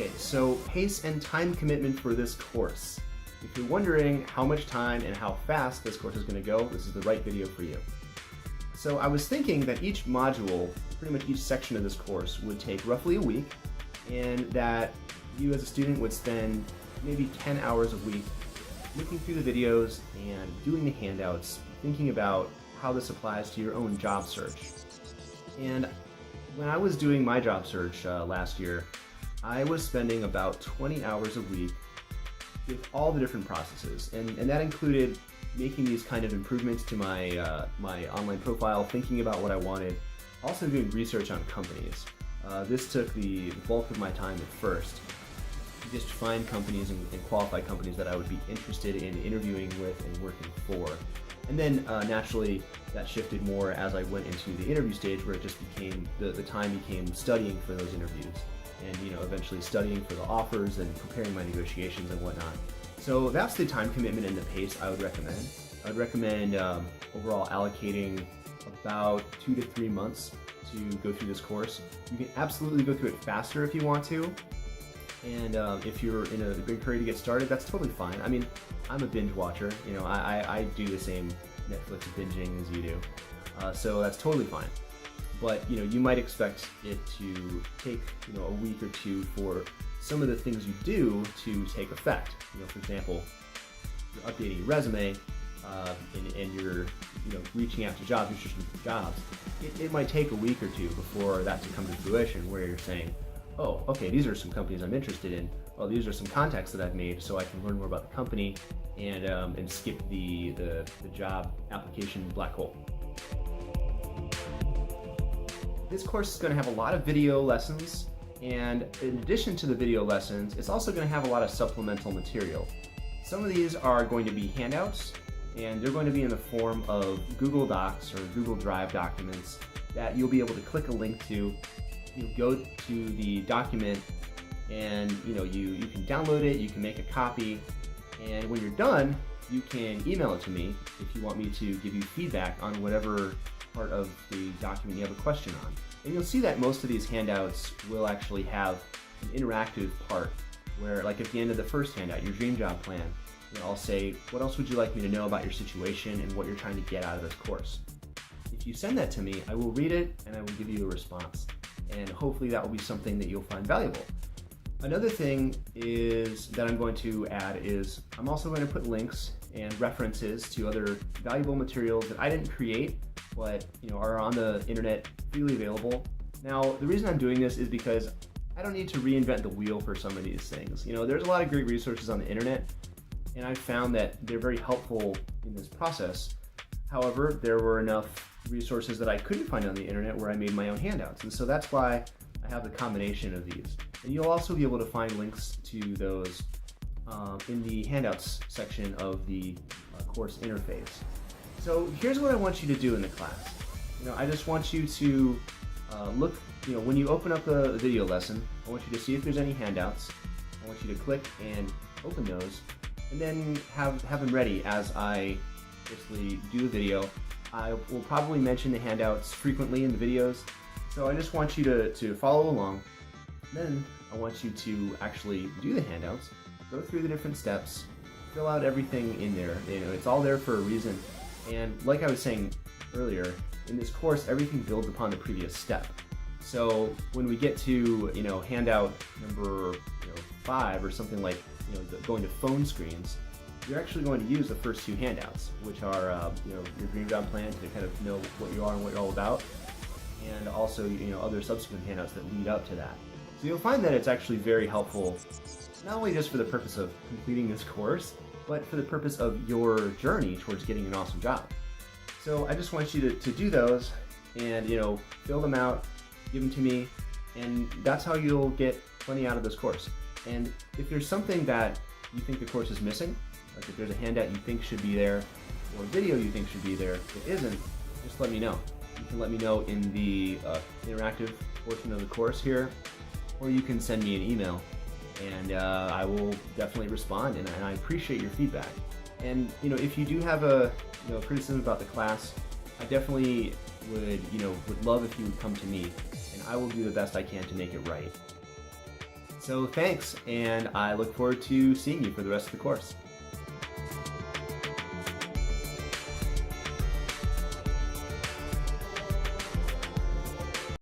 Okay, so pace and time commitment for this course. If you're wondering how much time and how fast this course is going to go, this is the right video for you. So I was thinking that each module, pretty much each section of this course, would take roughly a week, and that you as a student would spend maybe 10 hours a week looking through the videos and doing the handouts, thinking about how this applies to your own job search. And when I was doing my job search last year, I was spending about 20 hours a week with all the different processes, and that included making these kind of improvements to my my online profile, thinking about what I wanted, also doing research on companies. This took the bulk of my time at first, just to find companies and qualify companies that I would be interested in interviewing with and working for. And then naturally that shifted more as I went into the interview stage, where it just became, the time became studying for those interviews, and eventually studying for the offers and preparing my negotiations and whatnot. So that's the time commitment and the pace I would recommend. I would recommend overall allocating about 2 to 3 months to go through this course. You can absolutely go through it faster if you want to, and if you're in a big hurry to get started, that's totally fine. I mean, I'm a binge watcher. I do the same Netflix binging as you do, so that's totally fine. But you might expect it to take a week or two for some of the things you do to take effect. For example, you're updating your resume and you're reaching out to jobs, you're searching for jobs. It might take a week or two before that to come to fruition, where you're saying, oh, okay, these are some companies I'm interested in. Oh, these are some contacts that I've made, so I can learn more about the company and skip the job application black hole. This course is going to have a lot of video lessons, and in addition to the video lessons, it's also going to have a lot of supplemental material. Some of these are going to be handouts, and they're going to be in the form of Google Docs or Google Drive documents that you'll be able to click a link to. You go to the document, and you can download it, you can make a copy, and when you're done, you can email it to me if you want me to give you feedback on whatever part of the document you have a question on. And you'll see that most of these handouts will actually have an interactive part where, like at the end of the first handout, your dream job plan, I'll say, what else would you like me to know about your situation and what you're trying to get out of this course? If you send that to me, I will read it and I will give you a response. And hopefully that will be something that you'll find valuable. Another thing is that I'm going to add is I'm also going to put links and references to other valuable materials that I didn't create, but are on the internet freely available. Now, the reason I'm doing this is because I don't need to reinvent the wheel for some of these things. There's a lot of great resources on the internet, and I've found that they're very helpful in this process. However, there were enough resources that I couldn't find on the internet where I made my own handouts, and so that's why I have the combination of these. And you'll also be able to find links to those in the handouts section of the course interface. So here's what I want you to do in the class. I just want you to look, when you open up the video lesson, I want you to see if there's any handouts. I want you to click and open those, and then have them ready as I basically do the video. I will probably mention the handouts frequently in the videos, so I just want you to follow along. Then I want you to actually do the handouts, go through the different steps, fill out everything in there. It's all there for a reason. And like I was saying earlier, in this course, everything builds upon the previous step. So when we get to handout number 5 or something like going to phone screens, you're actually going to use the first 2 handouts, which are your dream job plan, to kind of know what you are and what you're all about, and also other subsequent handouts that lead up to that. So you'll find that it's actually very helpful, not only just for the purpose of completing this course, but for the purpose of your journey towards getting an awesome job. So I just want you to do those and fill them out, give them to me, and that's how you'll get plenty out of this course. And if there's something that you think the course is missing, like if there's a handout you think should be there, or a video you think should be there that isn't, just let me know. You can let me know in the interactive portion of the course here, or you can send me an email, and I will definitely respond, and I appreciate your feedback. And if you do have a criticism about the class, I definitely would love if you would come to me, and I will do the best I can to make it right. So thanks, and I look forward to seeing you for the rest of the course.